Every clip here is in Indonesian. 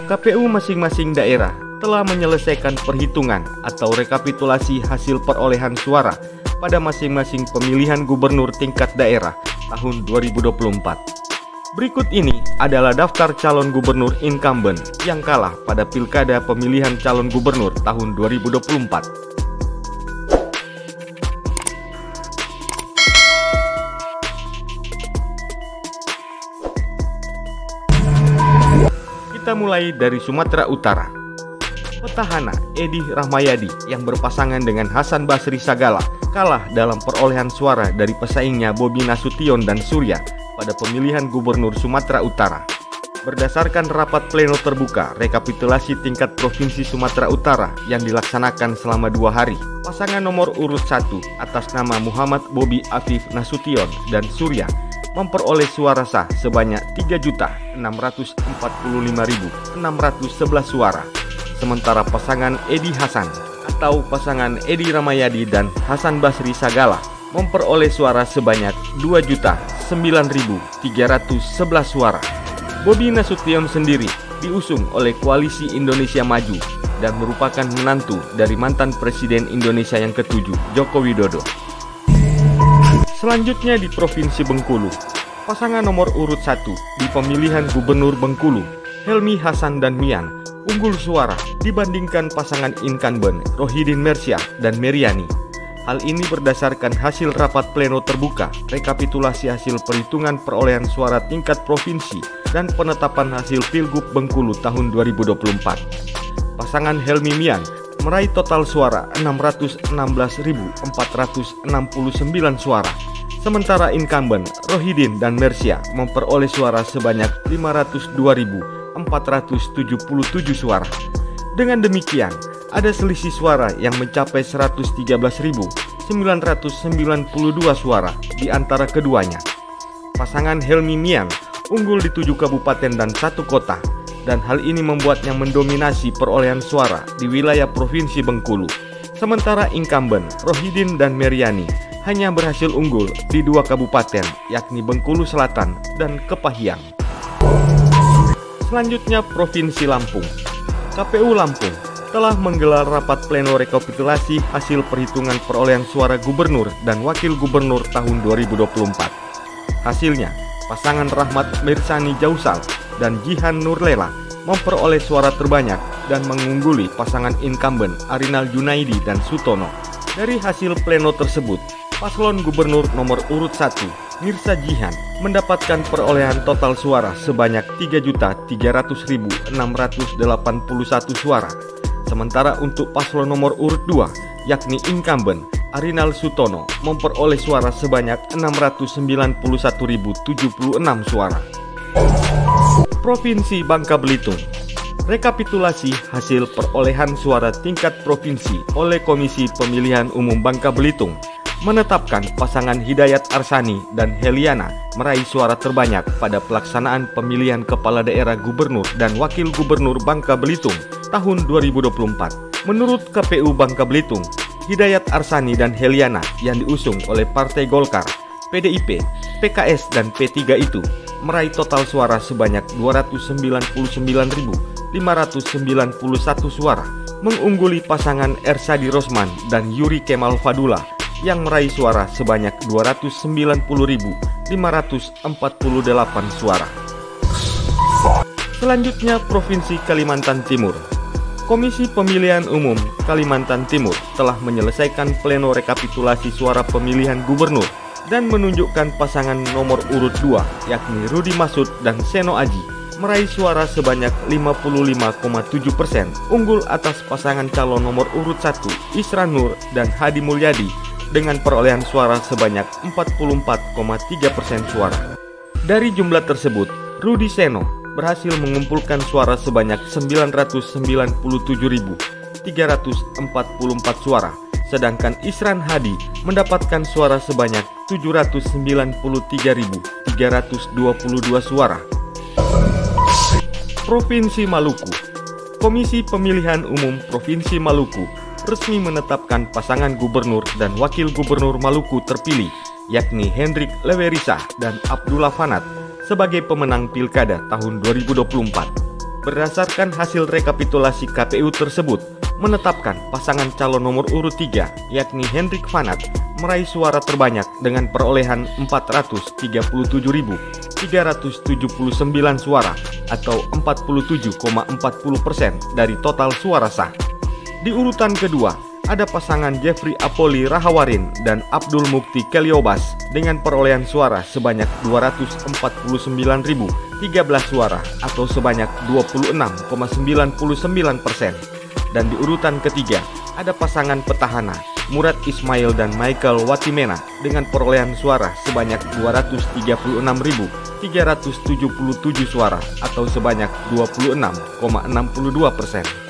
KPU masing-masing daerah telah menyelesaikan perhitungan atau rekapitulasi hasil perolehan suara pada masing-masing pemilihan gubernur tingkat daerah tahun 2024. Berikut ini adalah daftar calon gubernur incumbent yang kalah pada pilkada pemilihan calon gubernur tahun 2024. Kita mulai dari Sumatera Utara. Petahana Edi Rahmayadi yang berpasangan dengan Hasan Basri Sagala kalah dalam perolehan suara dari pesaingnya Bobi Nasution dan Surya pada pemilihan gubernur Sumatera Utara. Berdasarkan rapat pleno terbuka rekapitulasi tingkat Provinsi Sumatera Utara yang dilaksanakan selama 2 hari, pasangan nomor urut 1 atas nama Muhammad Bobi Afif Nasution dan Surya memperoleh suara sah sebanyak 3.645.611 suara. Sementara pasangan Edi Hasan atau pasangan Edi Rahmayadi dan Hasan Basri Sagala memperoleh suara sebanyak 2.009.311 suara. Bobi Nasution sendiri diusung oleh Koalisi Indonesia Maju dan merupakan menantu dari mantan Presiden Indonesia yang ke-7, Joko Widodo. Selanjutnya di Provinsi Bengkulu, pasangan nomor urut 1 di pemilihan Gubernur Bengkulu, Helmi Hasan dan Mian, unggul suara dibandingkan pasangan incumbent Rohidin Mersyah dan Meriani. Hal ini berdasarkan hasil rapat pleno terbuka rekapitulasi hasil perhitungan perolehan suara tingkat provinsi dan penetapan hasil Pilgub Bengkulu tahun 2024. Pasangan Helmi Mian meraih total suara 616.469 suara, sementara incumbent Rohidin dan Mersyah memperoleh suara sebanyak 502.477 suara. Dengan demikian, ada selisih suara yang mencapai 113.992 suara di antara keduanya. Pasangan Helmi Mian unggul di 7 kabupaten dan 1 kota, dan hal ini membuatnya mendominasi perolehan suara di wilayah Provinsi Bengkulu. Sementara incumbent Rohidin dan Meriani hanya berhasil unggul di 2 kabupaten, yakni Bengkulu Selatan dan Kepahyang. Selanjutnya Provinsi Lampung. KPU Lampung telah menggelar rapat pleno rekapitulasi hasil perhitungan perolehan suara gubernur dan wakil gubernur tahun 2024. Hasilnya, pasangan Rahmat Mirsani Jausal dan Jihan Nurlela memperoleh suara terbanyak dan mengungguli pasangan incumbent Arinal Junaidi dan Sutono. Dari hasil pleno tersebut, paslon gubernur nomor urut 1 Mirza Jihan mendapatkan perolehan total suara sebanyak 3.300.681 suara. Sementara untuk paslon nomor urut 2, yakni incumbent Arinal Sutono memperoleh suara sebanyak 691.076 suara. Provinsi Bangka Belitung. Rekapitulasi hasil perolehan suara tingkat provinsi oleh Komisi Pemilihan Umum Bangka Belitung menetapkan pasangan Hidayat Arsani dan Heliana meraih suara terbanyak pada pelaksanaan pemilihan kepala daerah gubernur dan wakil gubernur Bangka Belitung tahun 2024. Menurut KPU Bangka Belitung, Hidayat Arsani dan Heliana yang diusung oleh Partai Golkar, PDIP, PKS, dan P3 itu meraih total suara sebanyak 299.591 suara, mengungguli pasangan Ersadi Rosman dan Yuri Kemal Fadula yang meraih suara sebanyak 290.548 suara. Selanjutnya Provinsi Kalimantan Timur. Komisi Pemilihan Umum Kalimantan Timur telah menyelesaikan pleno rekapitulasi suara pemilihan gubernur dan menunjukkan pasangan nomor urut 2, yakni Rudi Masud dan Seno Aji, meraih suara sebanyak 55,7%, unggul atas pasangan calon nomor urut 1 Isran Nur dan Hadi Mulyadi dengan perolehan suara sebanyak 44,3% suara. Dari jumlah tersebut, Rudi Seno berhasil mengumpulkan suara sebanyak 997.344 suara, sedangkan Isran Hadi mendapatkan suara sebanyak 793.322 suara. Provinsi Maluku. Komisi Pemilihan Umum Provinsi Maluku resmi menetapkan pasangan gubernur dan wakil gubernur Maluku terpilih, yakni Hendrik Lewerisah dan Abdullah Fanat, sebagai pemenang pilkada tahun 2024. Berdasarkan hasil rekapitulasi KPU tersebut, menetapkan pasangan calon nomor urut 3, yakni Hendrik Vanat, meraih suara terbanyak dengan perolehan 437.379 suara atau 47,40% dari total suara sah. Di urutan kedua, ada pasangan Jeffrey Apoli Rahawarin dan Abdul Mukti Keliobas dengan perolehan suara sebanyak 249.013 suara atau sebanyak 26,99%. Dan di urutan ketiga, ada pasangan petahana Murad Ismail dan Michael Watimena dengan perolehan suara sebanyak 236.377 suara atau sebanyak 26,62%.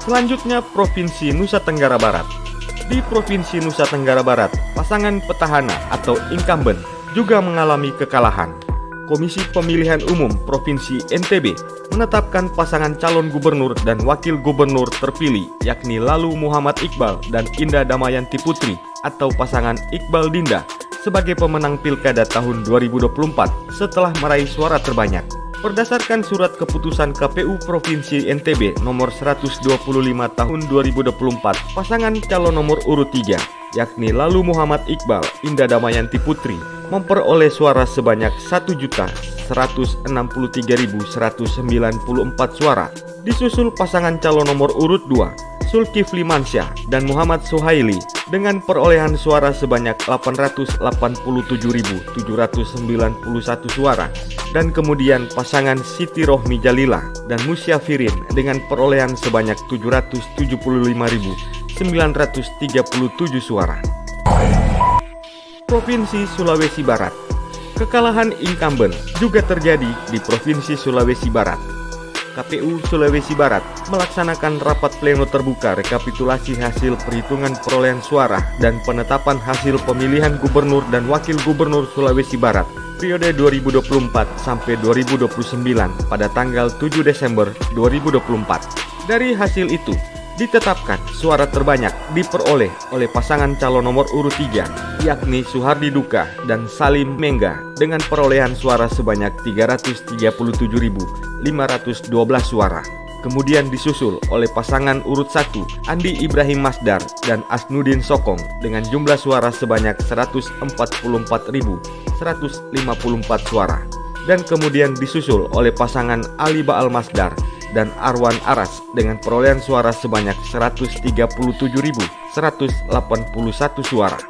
Selanjutnya Provinsi Nusa Tenggara Barat. Di Provinsi Nusa Tenggara Barat, pasangan petahana atau incumbent juga mengalami kekalahan. Komisi Pemilihan Umum Provinsi NTB menetapkan pasangan calon gubernur dan wakil gubernur terpilih yakni Lalu Muhammad Iqbal dan Indah Damayanti Putri atau pasangan Iqbal Dinda sebagai pemenang Pilkada tahun 2024 setelah meraih suara terbanyak. Berdasarkan surat keputusan KPU Provinsi NTB nomor 125 tahun 2024, pasangan calon nomor urut 3, yakni Lalu Muhammad Iqbal, Indah Damayanti Putri, memperoleh suara sebanyak 1.163.194 suara. Disusul pasangan calon nomor urut 2, Zulkifli Mansyah dan Muhammad Suhaili dengan perolehan suara sebanyak 887.791 suara. Dan kemudian pasangan Siti Rohmi Jalila dan Musyafirin dengan perolehan sebanyak 775.937 suara. Provinsi Sulawesi Barat. Kekalahan incumbent juga terjadi di Provinsi Sulawesi Barat. KPU Sulawesi Barat melaksanakan rapat pleno terbuka rekapitulasi hasil perhitungan perolehan suara dan penetapan hasil pemilihan gubernur dan wakil gubernur Sulawesi Barat periode 2024 sampai 2029 pada tanggal 7 Desember 2024. Dari hasil itu, ditetapkan suara terbanyak diperoleh oleh pasangan calon nomor urut 3, yakni Suhardi Duka dan Salim Mengga dengan perolehan suara sebanyak 337.512 suara. Kemudian disusul oleh pasangan urut 1, Andi Ibrahim Masdar dan Asnudin Sokong dengan jumlah suara sebanyak 144.154 suara. Dan kemudian disusul oleh pasangan Ali Baal Masdar dan Arwan Aras dengan perolehan suara sebanyak 137.181 suara.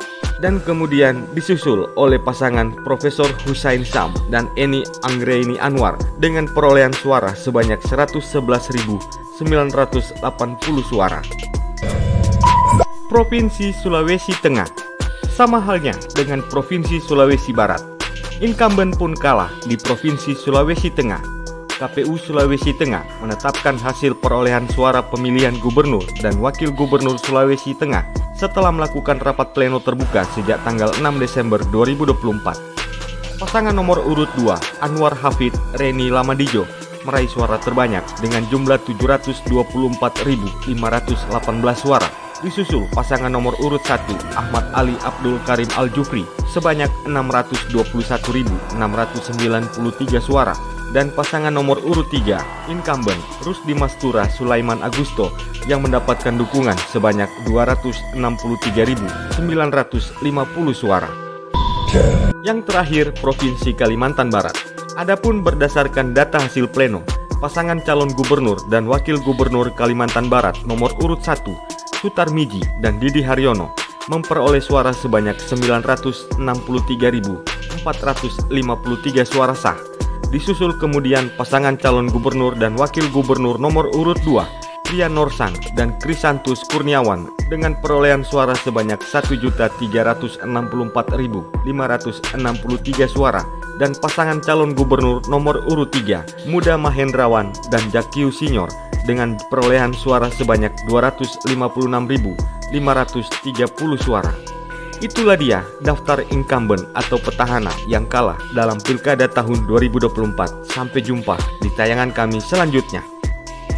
Dan kemudian disusul oleh pasangan Profesor Husain Sam dan Eni Anggraini Anwar dengan perolehan suara sebanyak 111.980 suara. Provinsi Sulawesi Tengah. Sama halnya dengan Provinsi Sulawesi Barat, incumbent pun kalah di Provinsi Sulawesi Tengah. KPU Sulawesi Tengah menetapkan hasil perolehan suara pemilihan gubernur dan wakil gubernur Sulawesi Tengah setelah melakukan rapat pleno terbuka sejak tanggal 6 Desember 2024. Pasangan nomor urut 2, Anwar Hafid Reni Lamadijo, meraih suara terbanyak dengan jumlah 724.518 suara. Disusul pasangan nomor urut 1, Ahmad Ali Abdul Karim Al-Jufri sebanyak 621.693 suara. Dan pasangan nomor urut 3, incumbent Rusdi Mastura Sulaiman Agusto yang mendapatkan dukungan sebanyak 263.950 suara. Yang terakhir, Provinsi Kalimantan Barat. Adapun berdasarkan data hasil pleno, pasangan calon gubernur dan wakil gubernur Kalimantan Barat nomor urut 1, Sutar Miji dan Didi Haryono memperoleh suara sebanyak 963.453 suara sah. Disusul kemudian pasangan calon gubernur dan wakil gubernur nomor urut 2, Rian Norsang dan Krisantus Kurniawan dengan perolehan suara sebanyak 1.364.563 suara. Dan pasangan calon gubernur nomor urut 3, Muda Mahendrawan dan Jakiu Senior dengan perolehan suara sebanyak 256.530 suara. Itulah dia daftar incumbent atau petahana yang kalah dalam Pilkada tahun 2024. Sampai jumpa di tayangan kami selanjutnya.